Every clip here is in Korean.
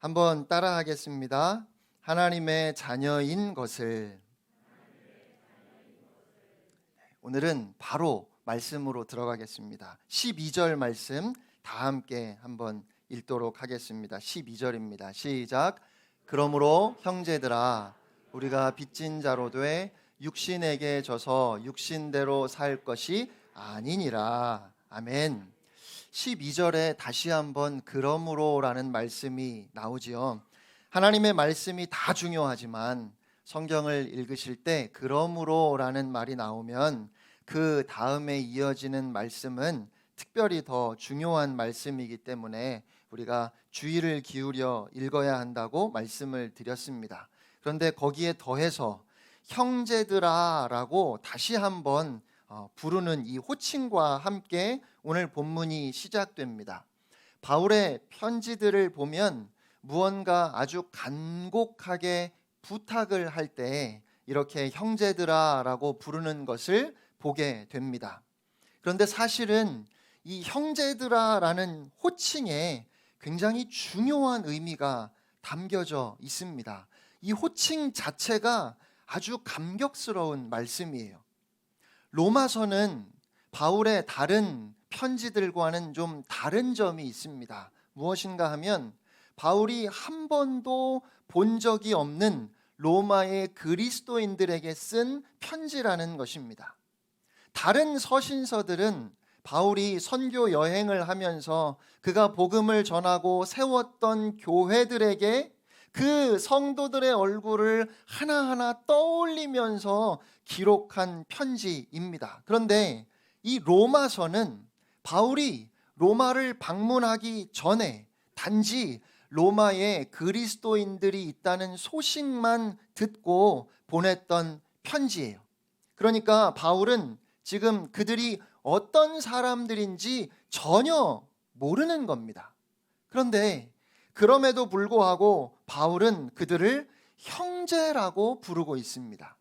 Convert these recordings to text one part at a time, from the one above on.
한번 따라하겠습니다. 하나님의 자녀인 것을. 오늘은 바로 말씀으로 들어가겠습니다. 12절 말씀 다 함께 한번 읽도록 하겠습니다. 12절입니다. 시작. 그러므로 형제들아, 우리가 빚진 자로 돼 육신에게 져서 육신대로 살 것이 아니니라. 아멘. 12절에 다시 한번 그러므로라는 말씀이 나오지요. 하나님의 말씀이 다 중요하지만 성경을 읽으실 때 그러므로라는 말이 나오면 그 다음에 이어지는 말씀은 특별히 더 중요한 말씀이기 때문에 우리가 주의를 기울여 읽어야 한다고 말씀을 드렸습니다. 그런데 거기에 더해서 형제들아 라고 다시 한번 부르는 이 호칭과 함께 오늘 본문이 시작됩니다. 바울의 편지들을 보면 무언가 아주 간곡하게 부탁을 할 때 이렇게 형제들아 라고 부르는 것을 보게 됩니다. 그런데 사실은 이 형제들아 라는 호칭에 굉장히 중요한 의미가 담겨져 있습니다. 이 호칭 자체가 아주 감격스러운 말씀이에요. 로마서는 바울의 다른 편지들과는 좀 다른 점이 있습니다. 무엇인가 하면 바울이 한 번도 본 적이 없는 로마의 그리스도인들에게 쓴 편지라는 것입니다. 다른 서신서들은 바울이 선교 여행을 하면서 그가 복음을 전하고 세웠던 교회들에게 그 성도들의 얼굴을 하나하나 떠올리면서 기록한 편지입니다. 그런데 이 로마서는 바울이 로마를 방문하기 전에 단지 로마에 그리스도인들이 있다는 소식만 듣고 보냈던 편지예요. 그러니까 바울은 지금 그들이 어떤 사람들인지 전혀 모르는 겁니다. 그런데 그럼에도 불구하고 바울은 그들을 형제라고 부르고 있습니다.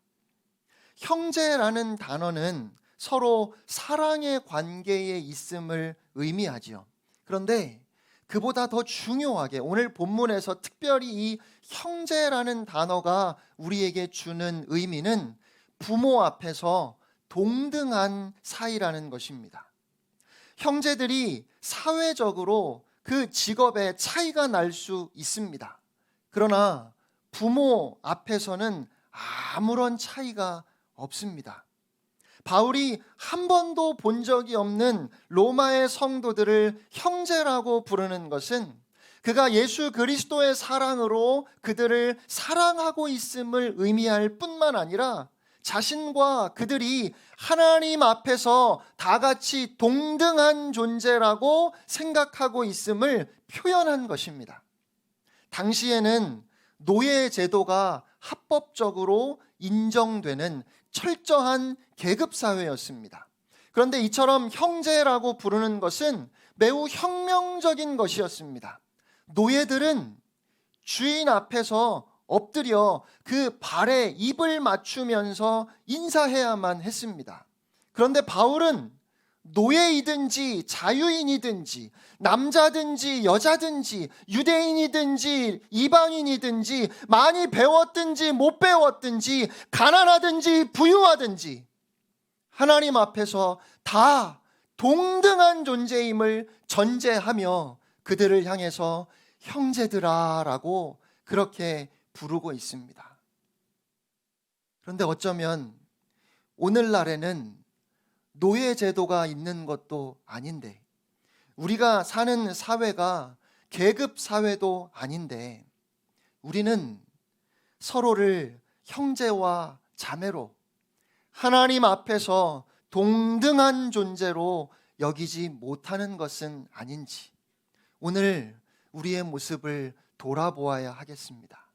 형제라는 단어는 서로 사랑의 관계에 있음을 의미하지요. 그런데 그보다 더 중요하게 오늘 본문에서 특별히 이 형제라는 단어가 우리에게 주는 의미는 부모 앞에서 동등한 사이라는 것입니다. 형제들이 사회적으로 그 직업에 차이가 날 수 있습니다. 그러나 부모 앞에서는 아무런 차이가 없습니다. 바울이 한 번도 본 적이 없는 로마의 성도들을 형제라고 부르는 것은 그가 예수 그리스도의 사랑으로 그들을 사랑하고 있음을 의미할 뿐만 아니라 자신과 그들이 하나님 앞에서 다 같이 동등한 존재라고 생각하고 있음을 표현한 것입니다. 당시에는 노예 제도가 합법적으로 인정되는 철저한 계급 사회였습니다. 그런데 이처럼 형제라고 부르는 것은 매우 혁명적인 것이었습니다. 노예들은 주인 앞에서 엎드려 그 발에 입을 맞추면서 인사해야만 했습니다. 그런데 바울은 노예이든지 자유인이든지 남자든지 여자든지 유대인이든지 이방인이든지 많이 배웠든지 못 배웠든지 가난하든지 부유하든지 하나님 앞에서 다 동등한 존재임을 전제하며 그들을 향해서 형제들아 라고 그렇게 부르고 있습니다. 그런데 어쩌면 오늘날에는 노예 제도가 있는 것도 아닌데 우리가 사는 사회가 계급 사회도 아닌데 우리는 서로를 형제와 자매로 하나님 앞에서 동등한 존재로 여기지 못하는 것은 아닌지 오늘 우리의 모습을 돌아보아야 하겠습니다.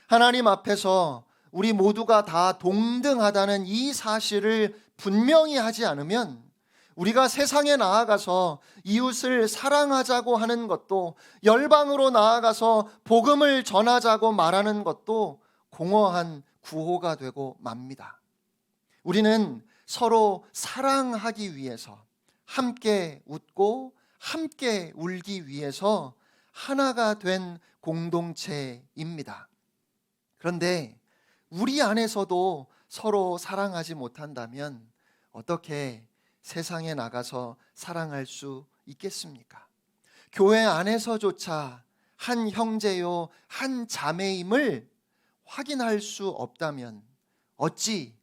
하나님 앞에서 우리 모두가 다 동등하다는 이 사실을 분명히 하지 않으면 우리가 세상에 나아가서 이웃을 사랑하자고 하는 것도 열방으로 나아가서 복음을 전하자고 말하는 것도 공허한 구호가 되고 맙니다. 우리는 서로 사랑하기 위해서 함께 웃고 함께 울기 위해서 하나가 된 공동체입니다. 그런데 우리 안에서도 서로 사랑하지 못한다면 어떻게 세상에 나가서 사랑할 수 있겠습니까? 교회 안에서조차 한 형제요, 한 자매임을 확인할 수 없다면 어찌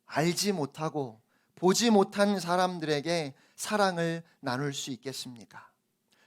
알지 못하고 보지 못한 사람들에게 사랑을 나눌 수 있겠습니까?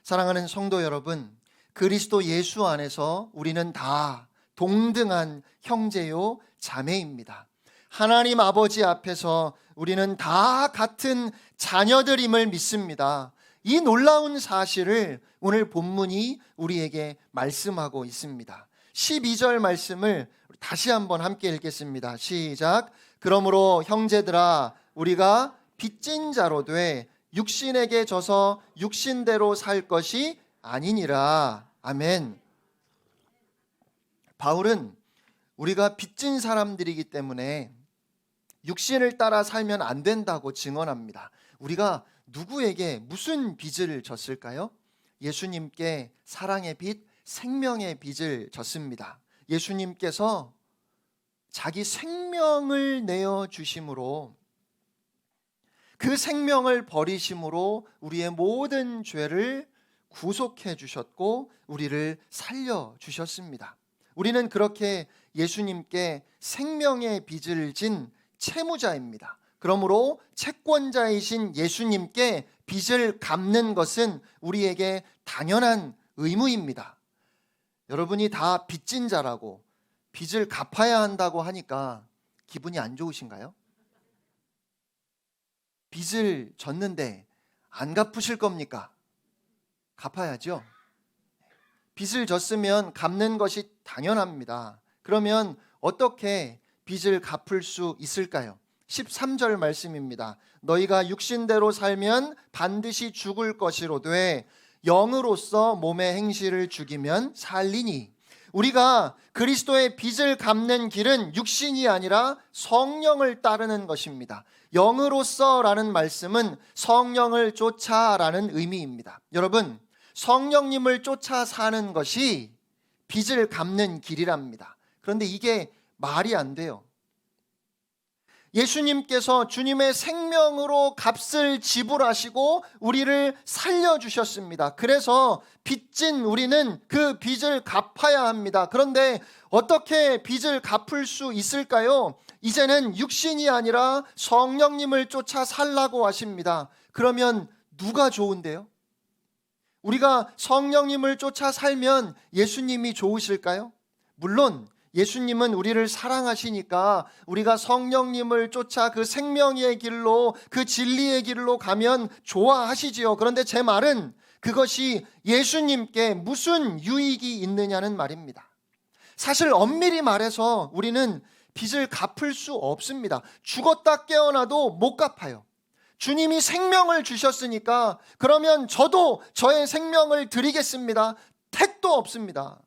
사랑하는 성도 여러분, 그리스도 예수 안에서 우리는 다 동등한 형제요, 자매입니다. 하나님 아버지 앞에서 우리는 다 같은 자녀들임을 믿습니다. 이 놀라운 사실을 오늘 본문이 우리에게 말씀하고 있습니다. 12절 말씀을 다시 한번 함께 읽겠습니다. 시작. 그러므로 형제들아, 우리가 빚진 자로 돼 육신에게 져서 육신대로 살 것이 아니니라. 아멘. 바울은 우리가 빚진 사람들이기 때문에 육신을 따라 살면 안 된다고 증언합니다. 우리가 누구에게 무슨 빚을 졌을까요? 예수님께 사랑의 빚, 생명의 빚을 졌습니다. 예수님께서 자기 생명을 내어 주심으로, 그 생명을 버리심으로 우리의 모든 죄를 구속해 주셨고 우리를 살려 주셨습니다. 우리는 그렇게 예수님께 생명의 빚을 진 채무자입니다. 그러므로 채권자이신 예수님께 빚을 갚는 것은 우리에게 당연한 의무입니다. 여러분이 다 빚진 자라고 빚을 갚아야 한다고 하니까 기분이 안 좋으신가요? 빚을 졌는데 안 갚으실 겁니까? 갚아야죠. 빚을 졌으면 갚는 것이 당연합니다. 그러면 어떻게 빚을 갚을 수 있을까요? 13절 말씀입니다. 너희가 육신대로 살면 반드시 죽을 것이로되 영으로서 몸의 행실을 죽이면 살리니. 우리가 그리스도의 빚을 갚는 길은 육신이 아니라 성령을 따르는 것입니다. 영으로서라는 말씀은 성령을 쫓아라는 의미입니다. 여러분, 성령님을 쫓아 사는 것이 빚을 갚는 길이랍니다. 그런데 이게 말이 안 돼요. 예수님께서 주님의 생명으로 값을 지불하시고 우리를 살려주셨습니다. 그래서 빚진 우리는 그 빚을 갚아야 합니다. 그런데 어떻게 빚을 갚을 수 있을까요? 이제는 육신이 아니라 성령님을 쫓아 살라고 하십니다. 그러면 누가 좋은데요? 우리가 성령님을 쫓아 살면 예수님이 좋으실까요? 물론 예수님은 우리를 사랑하시니까 우리가 성령님을 쫓아 그 생명의 길로, 그 진리의 길로 가면 좋아하시지요. 그런데 제 말은 그것이 예수님께 무슨 유익이 있느냐는 말입니다. 사실 엄밀히 말해서 우리는 빚을 갚을 수 없습니다. 죽었다 깨어나도 못 갚아요. 주님이 생명을 주셨으니까 그러면 저도 저의 생명을 드리겠습니다. 택도 없습니다.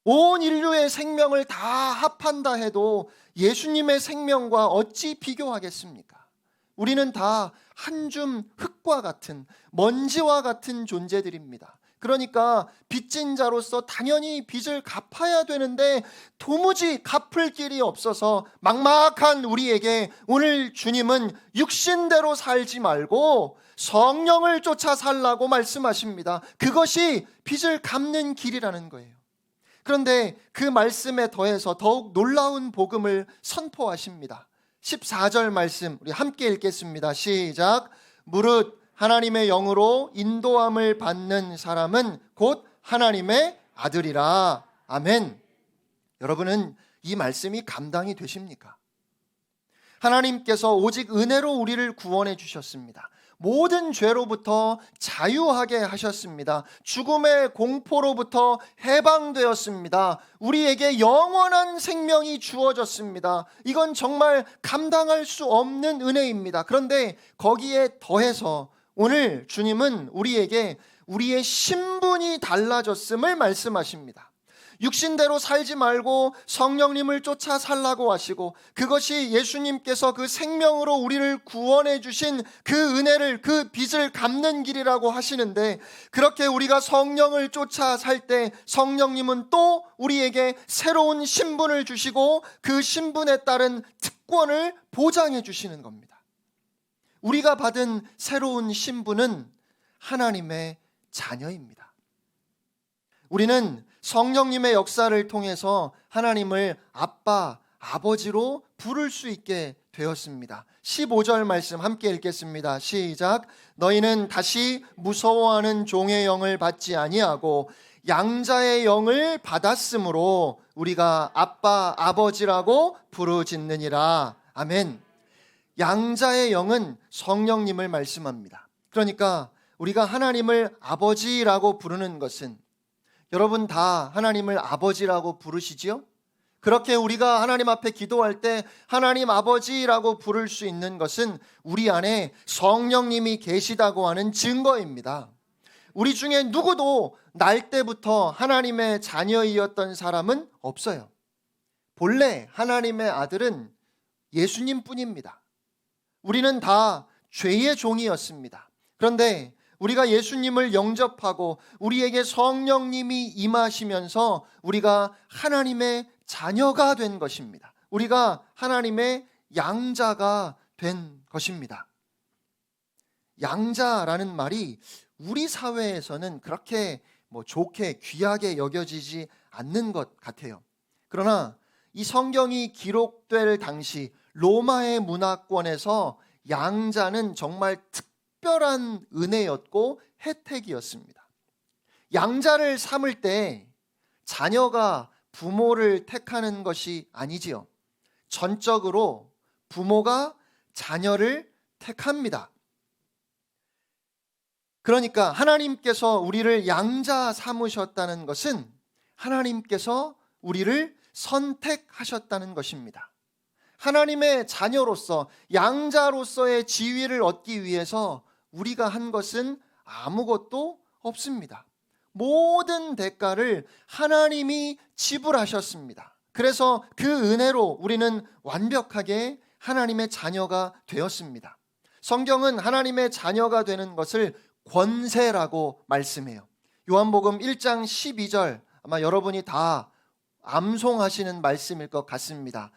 온 인류의 생명을 다 합한다 해도 예수님의 생명과 어찌 비교하겠습니까? 우리는 다 한 줌 흙과 같은, 먼지와 같은 존재들입니다. 그러니까 빚진 자로서 당연히 빚을 갚아야 되는데 도무지 갚을 길이 없어서 막막한 우리에게 오늘 주님은 육신대로 살지 말고 성령을 쫓아 살라고 말씀하십니다. 그것이 빚을 갚는 길이라는 거예요. 그런데 그 말씀에 더해서 더욱 놀라운 복음을 선포하십니다. 14절 말씀 우리 함께 읽겠습니다. 시작. 무릇 하나님의 영으로 인도함을 받는 사람은 곧 하나님의 아들이라. 아멘. 여러분은 이 말씀이 감당이 되십니까? 하나님께서 오직 은혜로 우리를 구원해 주셨습니다. 모든 죄로부터 자유하게 하셨습니다. 죽음의 공포로부터 해방되었습니다. 우리에게 영원한 생명이 주어졌습니다. 이건 정말 감당할 수 없는 은혜입니다. 그런데 거기에 더해서 오늘 주님은 우리에게 우리의 신분이 달라졌음을 말씀하십니다. 육신대로 살지 말고 성령님을 쫓아 살라고 하시고, 그것이 예수님께서 그 생명으로 우리를 구원해 주신 그 은혜를, 그 빚을 갚는 길이라고 하시는데, 그렇게 우리가 성령을 쫓아 살 때 성령님은 또 우리에게 새로운 신분을 주시고 그 신분에 따른 특권을 보장해 주시는 겁니다. 우리가 받은 새로운 신분은 하나님의 자녀입니다. 우리는 성령님의 역사를 통해서 하나님을 아빠, 아버지로 부를 수 있게 되었습니다. 15절 말씀 함께 읽겠습니다. 시작. 너희는 다시 무서워하는 종의 영을 받지 아니하고 양자의 영을 받았으므로 우리가 아빠, 아버지라고 부르짖느니라. 아멘. 양자의 영은 성령님을 말씀합니다. 그러니까 우리가 하나님을 아버지라고 부르는 것은, 여러분 다 하나님을 아버지라고 부르시지요? 그렇게 우리가 하나님 앞에 기도할 때 하나님 아버지라고 부를 수 있는 것은 우리 안에 성령님이 계시다고 하는 증거입니다. 우리 중에 누구도 날 때부터 하나님의 자녀이었던 사람은 없어요. 본래 하나님의 아들은 예수님 뿐입니다. 우리는 다 죄의 종이었습니다. 그런데 우리가 예수님을 영접하고 우리에게 성령님이 임하시면서 우리가 하나님의 자녀가 된 것입니다. 우리가 하나님의 양자가 된 것입니다. 양자라는 말이 우리 사회에서는 그렇게 좋게 귀하게 여겨지지 않는 것 같아요. 그러나 이 성경이 기록될 당시 로마의 문화권에서 양자는 정말 특별한 은혜였고 혜택이었습니다. 양자를 삼을 때 자녀가 부모를 택하는 것이 아니지요. 전적으로 부모가 자녀를 택합니다. 그러니까 하나님께서 우리를 양자 삼으셨다는 것은 하나님께서 우리를 선택하셨다는 것입니다. 하나님의 자녀로서, 양자로서의 지위를 얻기 위해서 우리가 한 것은 아무것도 없습니다. 모든 대가를 하나님이 지불하셨습니다. 그래서 그 은혜로 우리는 완벽하게 하나님의 자녀가 되었습니다. 성경은 하나님의 자녀가 되는 것을 권세라고 말씀해요. 요한복음 1장 12절, 아마 여러분이 다 암송하시는 말씀일 것 같습니다.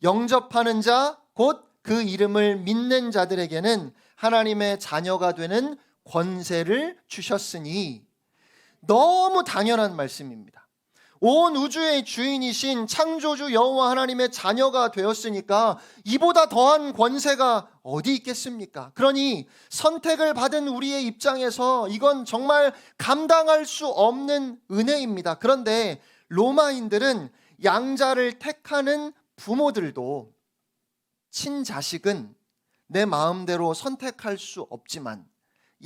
영접하는 자, 곧 그 이름을 믿는 자들에게는 하나님의 자녀가 되는 권세를 주셨으니. 너무 당연한 말씀입니다. 온 우주의 주인이신 창조주 여호와 하나님의 자녀가 되었으니까 이보다 더한 권세가 어디 있겠습니까? 그러니 선택을 받은 우리의 입장에서 이건 정말 감당할 수 없는 은혜입니다. 그런데 로마인들은 양자를 택하는 부모들도 친자식은 내 마음대로 선택할 수 없지만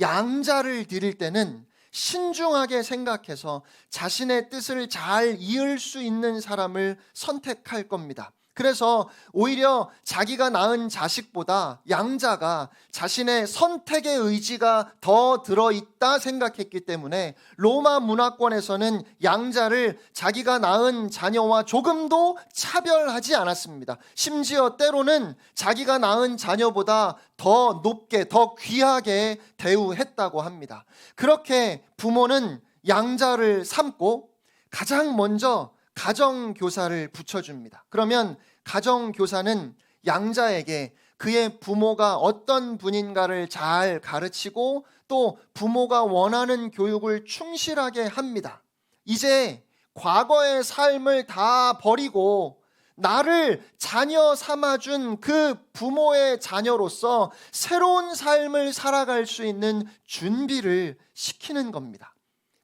양자를 드릴 때는 신중하게 생각해서 자신의 뜻을 잘 이을 수 있는 사람을 선택할 겁니다. 그래서 오히려 자기가 낳은 자식보다 양자가 자신의 선택의 의지가 더 들어있다 생각했기 때문에 로마 문화권에서는 양자를 자기가 낳은 자녀와 조금도 차별하지 않았습니다. 심지어 때로는 자기가 낳은 자녀보다 더 높게, 더 귀하게 대우했다고 합니다. 그렇게 부모는 양자를 삼고 가장 먼저 가정교사를 붙여줍니다. 그러면 가정교사는 양자에게 그의 부모가 어떤 분인가를 잘 가르치고 또 부모가 원하는 교육을 충실하게 합니다. 이제 과거의 삶을 다 버리고 나를 자녀 삼아준 그 부모의 자녀로서 새로운 삶을 살아갈 수 있는 준비를 시키는 겁니다.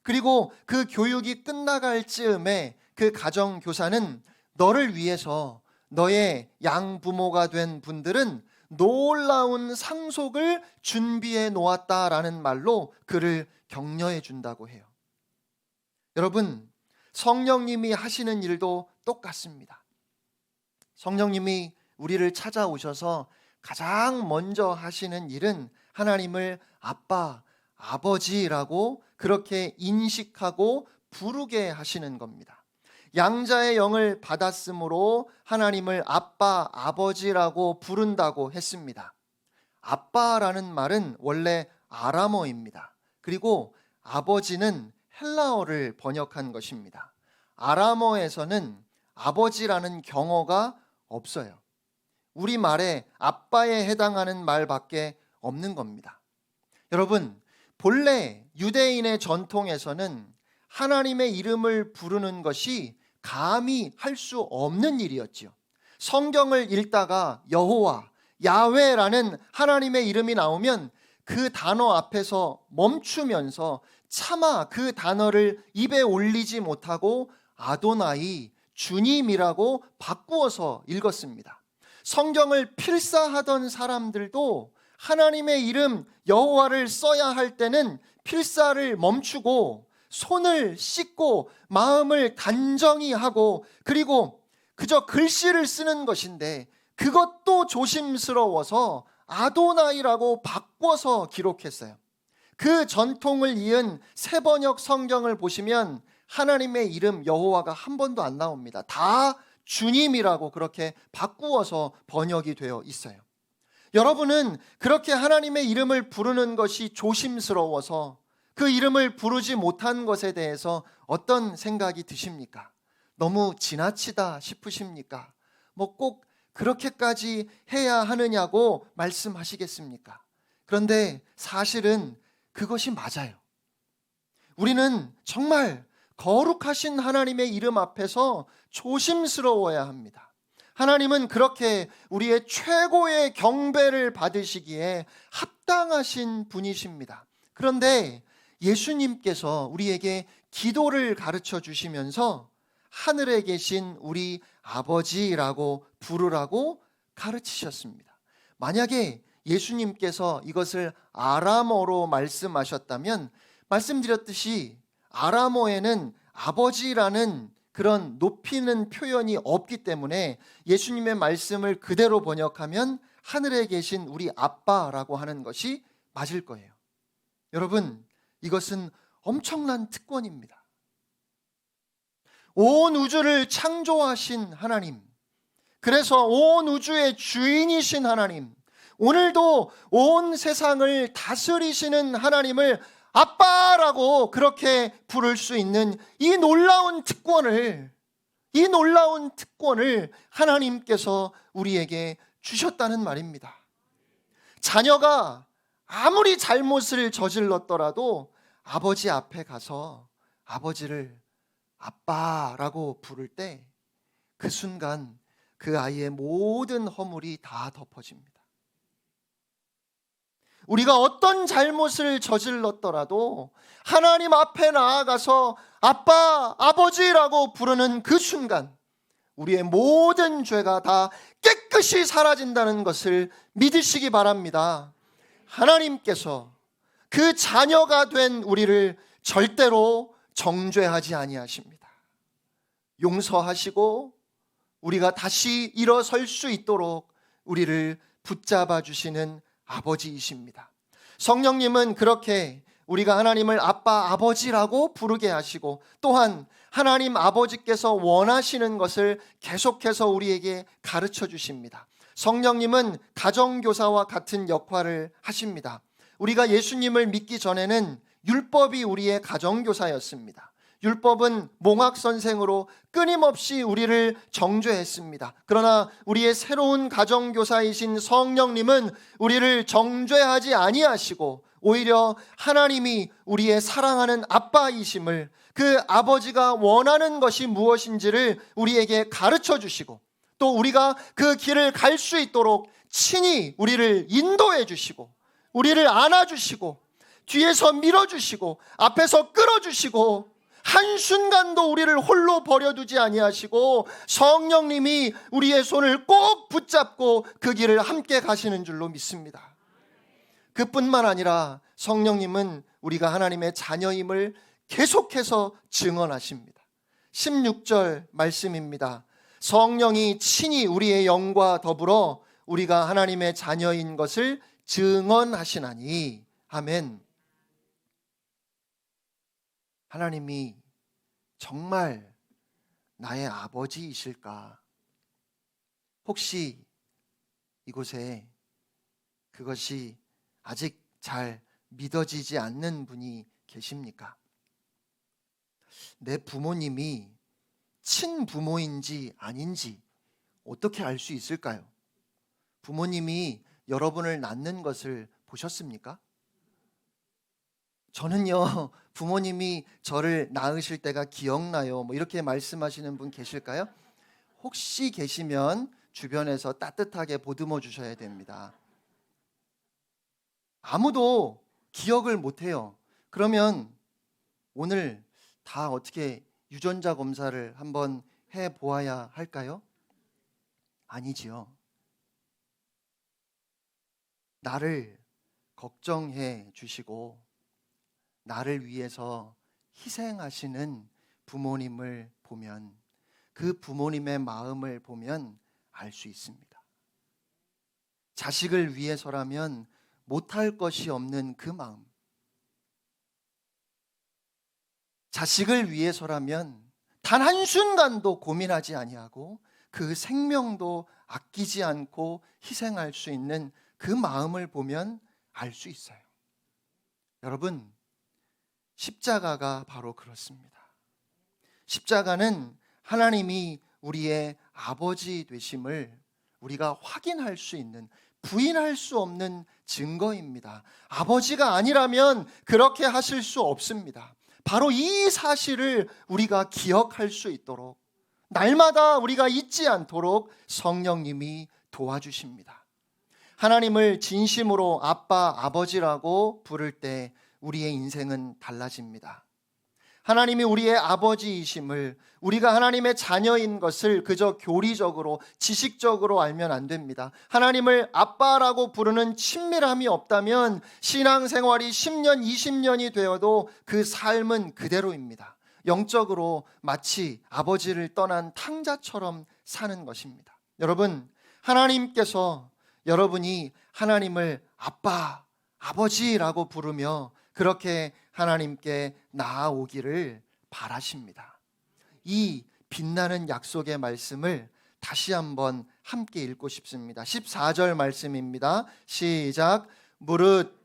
그리고 그 교육이 끝나갈 즈음에 그 가정교사는 너를 위해서 너의 양부모가 된 분들은 놀라운 상속을 준비해 놓았다라는 말로 그를 격려해 준다고 해요. 여러분, 성령님이 하시는 일도 똑같습니다. 성령님이 우리를 찾아오셔서 가장 먼저 하시는 일은 하나님을 아빠, 아버지라고 그렇게 인식하고 부르게 하시는 겁니다. 양자의 영을 받았으므로 하나님을 아빠, 아버지라고 부른다고 했습니다. 아빠라는 말은 원래 아람어입니다. 그리고 아버지는 헬라어를 번역한 것입니다. 아람어에서는 아버지라는 경어가 없어요. 우리말에 아빠에 해당하는 말밖에 없는 겁니다. 여러분, 본래 유대인의 전통에서는 하나님의 이름을 부르는 것이 감히 할 수 없는 일이었지요. 성경을 읽다가 여호와, 야훼라는 하나님의 이름이 나오면 그 단어 앞에서 멈추면서 차마 그 단어를 입에 올리지 못하고 아도나이, 주님이라고 바꾸어서 읽었습니다. 성경을 필사하던 사람들도 하나님의 이름 여호와를 써야 할 때는 필사를 멈추고 손을 씻고 마음을 단정히 하고 그리고 그저 글씨를 쓰는 것인데 그것도 조심스러워서 아도나이라고 바꿔서 기록했어요. 그 전통을 이은 새번역 성경을 보시면 하나님의 이름 여호와가 한 번도 안 나옵니다. 다 주님이라고 그렇게 바꾸어서 번역이 되어 있어요. 여러분은 그렇게 하나님의 이름을 부르는 것이 조심스러워서 그 이름을 부르지 못한 것에 대해서 어떤 생각이 드십니까? 너무 지나치다 싶으십니까? 꼭 그렇게까지 해야 하느냐고 말씀하시겠습니까? 그런데 사실은 그것이 맞아요. 우리는 정말 거룩하신 하나님의 이름 앞에서 조심스러워야 합니다. 하나님은 그렇게 우리의 최고의 경배를 받으시기에 합당하신 분이십니다. 그런데 예수님께서 우리에게 기도를 가르쳐 주시면서 하늘에 계신 우리 아버지라고 부르라고 가르치셨습니다. 만약에 예수님께서 이것을 아람어로 말씀하셨다면 말씀드렸듯이 아람어에는 아버지라는 그런 높이는 표현이 없기 때문에 예수님의 말씀을 그대로 번역하면 하늘에 계신 우리 아빠라고 하는 것이 맞을 거예요. 여러분, 이것은 엄청난 특권입니다. 온 우주를 창조하신 하나님, 그래서 온 우주의 주인이신 하나님, 오늘도 온 세상을 다스리시는 하나님을 아빠라고 그렇게 부를 수 있는 이 놀라운 특권을 하나님께서 우리에게 주셨다는 말입니다. 자녀가 아무리 잘못을 저질렀더라도 아버지 앞에 가서 아버지를 아빠라고 부를 때 그 순간 그 아이의 모든 허물이 다 덮어집니다. 우리가 어떤 잘못을 저질렀더라도 하나님 앞에 나아가서 아빠, 아버지라고 부르는 그 순간 우리의 모든 죄가 다 깨끗이 사라진다는 것을 믿으시기 바랍니다. 하나님께서 그 자녀가 된 우리를 절대로 정죄하지 아니하십니다. 용서하시고 우리가 다시 일어설 수 있도록 우리를 붙잡아 주시는 아버지이십니다. 성령님은 그렇게 우리가 하나님을 아빠, 아버지라고 부르게 하시고 또한 하나님 아버지께서 원하시는 것을 계속해서 우리에게 가르쳐 주십니다. 성령님은 가정교사와 같은 역할을 하십니다. 우리가 예수님을 믿기 전에는 율법이 우리의 가정교사였습니다. 율법은 몽학선생으로 끊임없이 우리를 정죄했습니다. 그러나 우리의 새로운 가정교사이신 성령님은 우리를 정죄하지 아니하시고 오히려 하나님이 우리의 사랑하는 아빠이심을, 그 아버지가 원하는 것이 무엇인지를 우리에게 가르쳐 주시고 또 우리가 그 길을 갈 수 있도록 친히 우리를 인도해 주시고 우리를 안아주시고 뒤에서 밀어주시고 앞에서 끌어주시고 한순간도 우리를 홀로 버려두지 아니하시고 성령님이 우리의 손을 꼭 붙잡고 그 길을 함께 가시는 줄로 믿습니다. 그뿐만 아니라 성령님은 우리가 하나님의 자녀임을 계속해서 증언하십니다. 16절 말씀입니다. 성령이 친히 우리의 영과 더불어 우리가 하나님의 자녀인 것을 증언하시나니. 아멘. 하나님이 정말 나의 아버지이실까? 혹시 이곳에 그것이 아직 잘 믿어지지 않는 분이 계십니까? 내 부모님이 친부모인지 아닌지 어떻게 알 수 있을까요? 부모님이 여러분을 낳는 것을 보셨습니까? 저는요, 부모님이 저를 낳으실 때가 기억나요. 뭐 이렇게 말씀하시는 분 계실까요? 혹시 계시면 주변에서 따뜻하게 보듬어 주셔야 됩니다. 아무도 기억을 못해요. 그러면 오늘 다 어떻게 유전자 검사를 한번 해 보아야 할까요? 아니지요. 나를 걱정해 주시고 나를 위해서 희생하시는 부모님을 보면, 그 부모님의 마음을 보면 알 수 있습니다. 자식을 위해서라면 못할 것이 없는 그 마음, 자식을 위해서라면 단 한순간도 고민하지 아니하고 그 생명도 아끼지 않고 희생할 수 있는 그 마음을 보면 알 수 있어요. 여러분, 십자가가 바로 그렇습니다. 십자가는 하나님이 우리의 아버지 되심을 우리가 확인할 수 있는, 부인할 수 없는 증거입니다. 아버지가 아니라면 그렇게 하실 수 없습니다. 바로 이 사실을 우리가 기억할 수 있도록, 날마다 우리가 잊지 않도록 성령님이 도와주십니다. 하나님을 진심으로 아빠, 아버지라고 부를 때 우리의 인생은 달라집니다. 하나님이 우리의 아버지이심을, 우리가 하나님의 자녀인 것을 그저 교리적으로, 지식적으로 알면 안 됩니다. 하나님을 아빠라고 부르는 친밀함이 없다면 신앙생활이 10년, 20년이 되어도 그 삶은 그대로입니다. 영적으로 마치 아버지를 떠난 탕자처럼 사는 것입니다. 여러분, 하나님께서 여러분이 하나님을 아빠, 아버지라고 부르며 그렇게 하나님께 나아오기를 바라십니다. 이 빛나는 약속의 말씀을 다시 한번 함께 읽고 싶습니다. 14절 말씀입니다. 시작. 무릇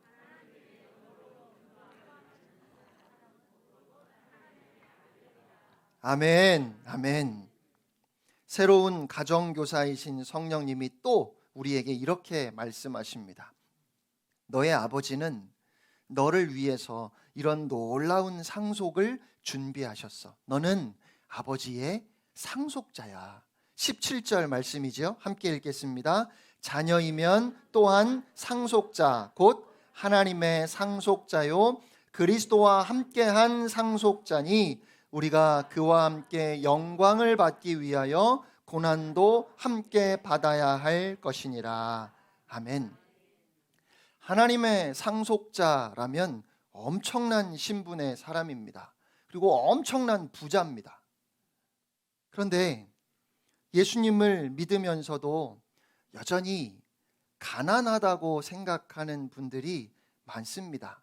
아멘, 아멘. 새로운 가정교사이신 성령님이 또 우리에게 이렇게 말씀하십니다. 너의 아버지는 너를 위해서 이런 놀라운 상속을 준비하셨어. 너는 아버지의 상속자야. 17절 말씀이지요. 함께 읽겠습니다. 자녀이면 또한 상속자, 곧 하나님의 상속자요 그리스도와 함께한 상속자니 우리가 그와 함께 영광을 받기 위하여 고난도 함께 받아야 할 것이니라. 아멘. 하나님의 상속자라면 엄청난 신분의 사람입니다. 그리고 엄청난 부자입니다. 그런데 예수님을 믿으면서도 여전히 가난하다고 생각하는 분들이 많습니다.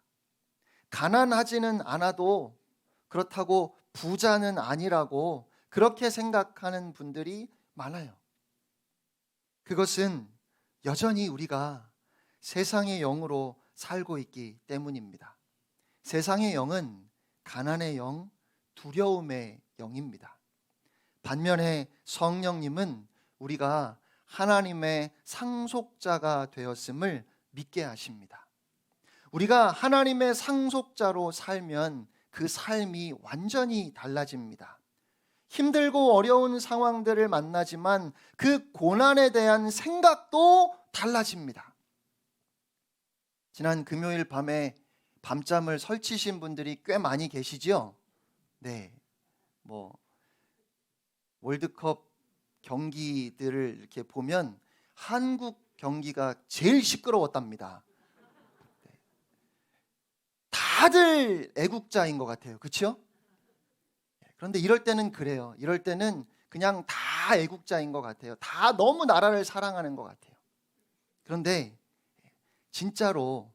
가난하지는 않아도 그렇다고 부자는 아니라고 그렇게 생각하는 분들이 많아요. 그것은 여전히 우리가 세상의 영으로 살고 있기 때문입니다. 세상의 영은 가난의 영, 두려움의 영입니다. 반면에 성령님은 우리가 하나님의 상속자가 되었음을 믿게 하십니다. 우리가 하나님의 상속자로 살면 그 삶이 완전히 달라집니다. 힘들고 어려운 상황들을 만나지만 그 고난에 대한 생각도 달라집니다. 지난 금요일 밤에 밤잠을 설치신 분들이 꽤 많이 계시죠? 네. 월드컵 경기들을 이렇게 보면 한국 경기가 제일 시끄러웠답니다. 네. 다들 애국자인 것 같아요. 그렇죠? 그런데 이럴 때는 그래요. 이럴 때는 그냥 다 애국자인 것 같아요. 다 너무 나라를 사랑하는 것 같아요. 그런데 진짜로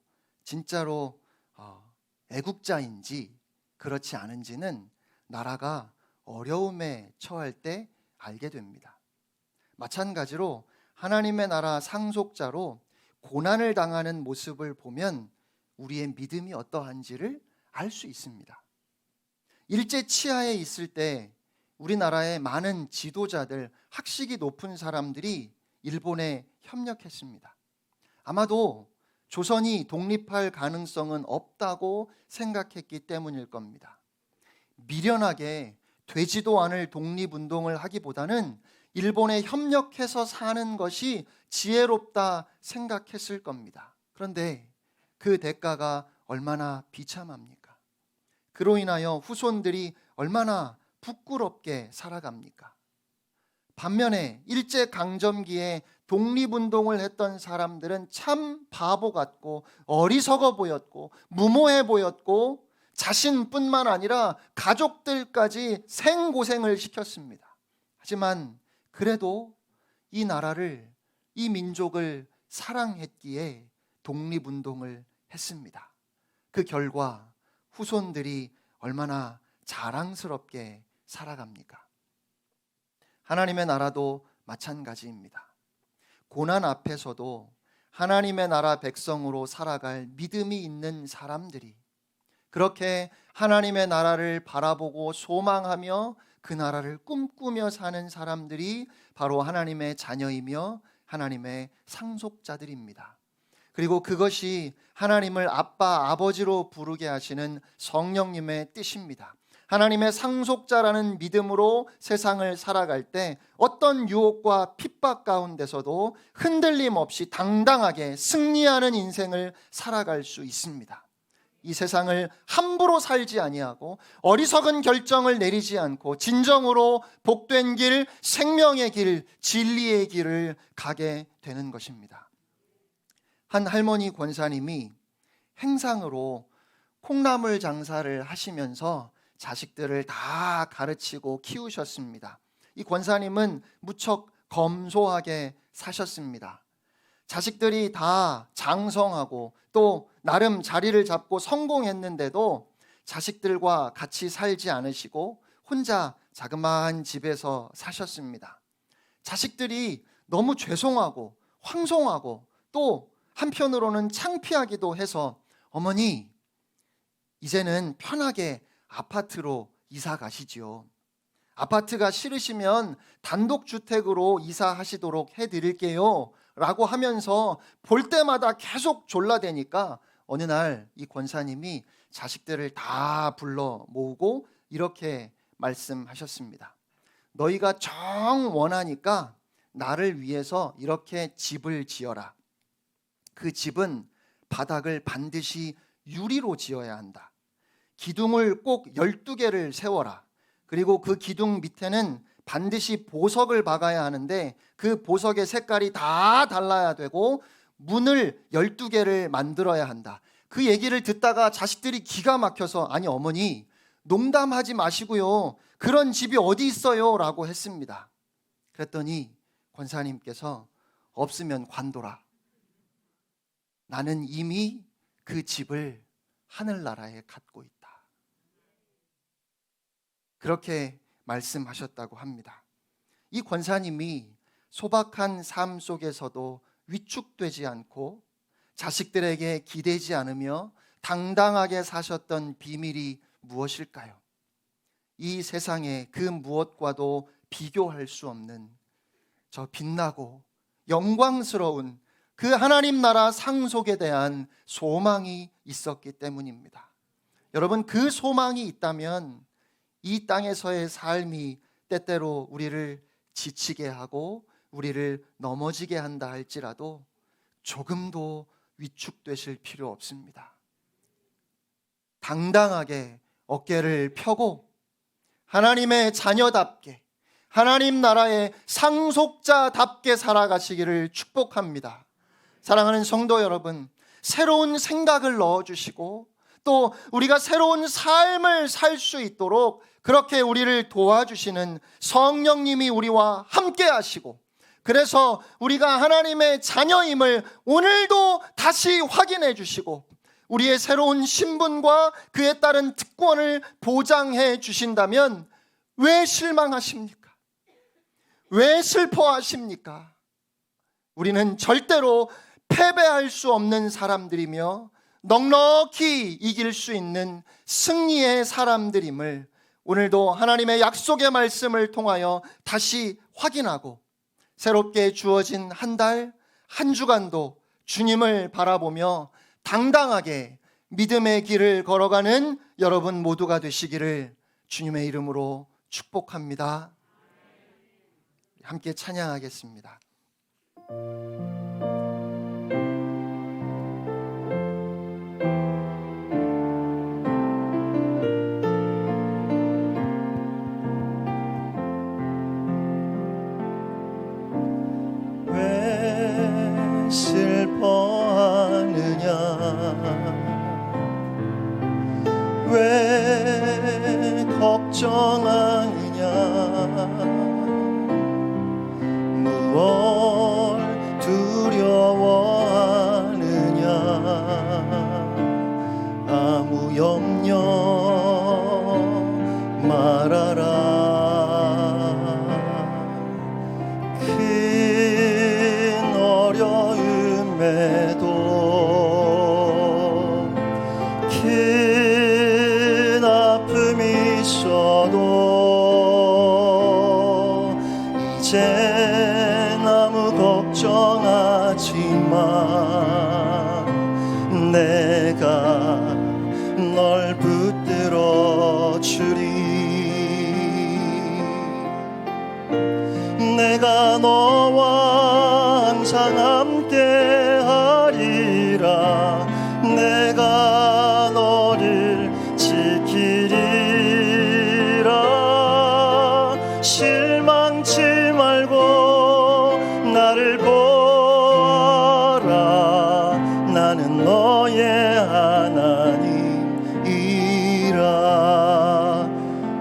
애국자인지 그렇지 않은지는 나라가 어려움에 처할 때 알게 됩니다. 마찬가지로 하나님의 나라 상속자로 고난을 당하는 모습을 보면 우리의 믿음이 어떠한지를 알 수 있습니다. 일제 치하에 있을 때 우리나라의 많은 지도자들, 학식이 높은 사람들이 일본에 협력했습니다. 아마도 조선이 독립할 가능성은 없다고 생각했기 때문일 겁니다. 미련하게 되지도 않을 독립운동을 하기보다는 일본에 협력해서 사는 것이 지혜롭다 생각했을 겁니다. 그런데 그 대가가 얼마나 비참합니까? 그로 인하여 후손들이 얼마나 부끄럽게 살아갑니까? 반면에 일제강점기에 독립운동을 했던 사람들은 참 바보 같고 어리석어 보였고 무모해 보였고 자신뿐만 아니라 가족들까지 생고생을 시켰습니다. 하지만 그래도 이 나라를, 이 민족을 사랑했기에 독립운동을 했습니다. 그 결과 후손들이 얼마나 자랑스럽게 살아갑니까? 하나님의 나라도 마찬가지입니다. 고난 앞에서도 하나님의 나라 백성으로 살아갈 믿음이 있는 사람들이, 그렇게 하나님의 나라를 바라보고 소망하며 그 나라를 꿈꾸며 사는 사람들이 바로 하나님의 자녀이며 하나님의 상속자들입니다. 그리고 그것이 하나님을 아빠, 아버지로 부르게 하시는 성령님의 뜻입니다. 하나님의 상속자라는 믿음으로 세상을 살아갈 때 어떤 유혹과 핍박 가운데서도 흔들림 없이 당당하게 승리하는 인생을 살아갈 수 있습니다. 이 세상을 함부로 살지 아니하고 어리석은 결정을 내리지 않고 진정으로 복된 길, 생명의 길, 진리의 길을 가게 되는 것입니다. 한 할머니 권사님이 행상으로 콩나물 장사를 하시면서 자식들을 다 가르치고 키우셨습니다. 이 권사님은 무척 검소하게 사셨습니다. 자식들이 다 장성하고 또 나름 자리를 잡고 성공했는데도 자식들과 같이 살지 않으시고 혼자 자그마한 집에서 사셨습니다. 자식들이 너무 죄송하고 황송하고 또 한편으로는 창피하기도 해서 어머니, 이제는 편하게 아파트로 이사 가시지요. 아파트가 싫으시면 단독주택으로 이사하시도록 해드릴게요 라고 하면서 볼 때마다 계속 졸라대니까 어느 날 이 권사님이 자식들을 다 불러 모으고 이렇게 말씀하셨습니다. 너희가 정 원하니까 나를 위해서 이렇게 집을 지어라. 그 집은 바닥을 반드시 유리로 지어야 한다. 기둥을 꼭 12개를 세워라. 그리고 그 기둥 밑에는 반드시 보석을 박아야 하는데 그 보석의 색깔이 다 달라야 되고 문을 12개를 만들어야 한다. 그 얘기를 듣다가 자식들이 기가 막혀서 아니 어머니 농담하지 마시고요. 그런 집이 어디 있어요? 라고 했습니다. 그랬더니 권사님께서 없으면 관둬라. 나는 이미 그 집을 하늘나라에 갖고 있다. 그렇게 말씀하셨다고 합니다. 이 권사님이 소박한 삶 속에서도 위축되지 않고 자식들에게 기대지 않으며 당당하게 사셨던 비밀이 무엇일까요? 이 세상의 그 무엇과도 비교할 수 없는 저 빛나고 영광스러운 그 하나님 나라 상속에 대한 소망이 있었기 때문입니다. 여러분, 그 소망이 있다면 이 땅에서의 삶이 때때로 우리를 지치게 하고 우리를 넘어지게 한다 할지라도 조금도 위축되실 필요 없습니다. 당당하게 어깨를 펴고 하나님의 자녀답게 하나님 나라의 상속자답게 살아가시기를 축복합니다. 사랑하는 성도 여러분, 새로운 생각을 넣어주시고 또 우리가 새로운 삶을 살 수 있도록 그렇게 우리를 도와주시는 성령님이 우리와 함께 하시고, 그래서 우리가 하나님의 자녀임을 오늘도 다시 확인해 주시고 우리의 새로운 신분과 그에 따른 특권을 보장해 주신다면 왜 실망하십니까? 왜 슬퍼하십니까? 우리는 절대로 패배할 수 없는 사람들이며 넉넉히 이길 수 있는 승리의 사람들임을 오늘도 하나님의 약속의 말씀을 통하여 다시 확인하고 새롭게 주어진 한 달, 한 주간도 주님을 바라보며 당당하게 믿음의 길을 걸어가는 여러분 모두가 되시기를 주님의 이름으로 축복합니다. 함께 찬양하겠습니다. 왜 슬퍼하느냐, 왜 걱정하느냐, 무엇 두려워하느냐, 아무 염려 말아라. 큰 어려움에도 큰 아픔이 있어도 이젠 아무 걱정하지 마. 내가 널 붙들어 주리. 내가 너와 항상 함께 하리라. 내가 너를 지키리라. 실망치 말고 나를 보아라. 나는 너의 하나님이라.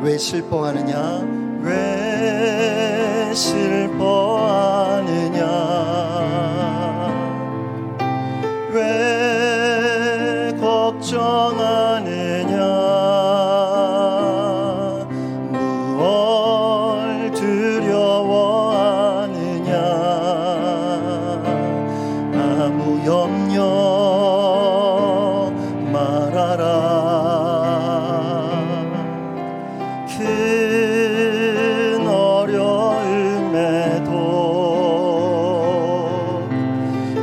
왜 슬퍼하느냐? 왜 슬퍼하느냐, 왜 걱정하느냐, 무엇 두려워하느냐, 아무 염려 말아라. 큰 어려움에도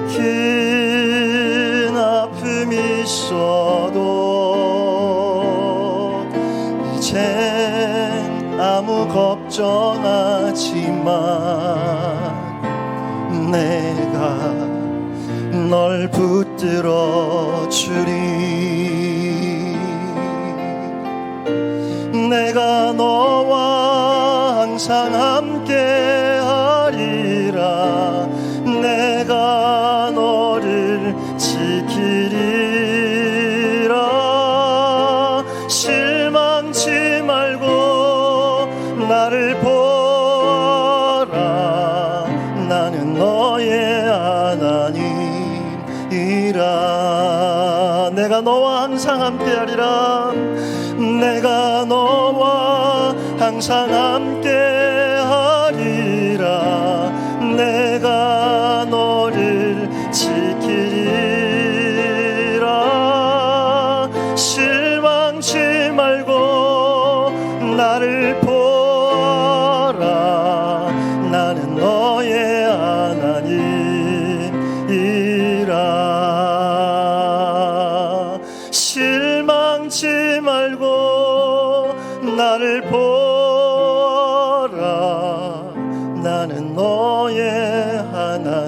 큰 아픔이 있어도 이젠 아무 걱정하지 마. 내가 널 붙들어 주리. 내가 너와 항상 함께 하리라. 내가 너를 지키리라. 실망치 말고 나를 보아라. 나는 너의 하나님이라. 내가 너와 항상 함께 하리라. 내가 너와 항상 함께 하리라. 내가 너를 지키리라. 실망치 말고 나를 보아라. 나는 너의 하나님이라. 실망치 말고 나를 보라. 나는 너의 하나님이라.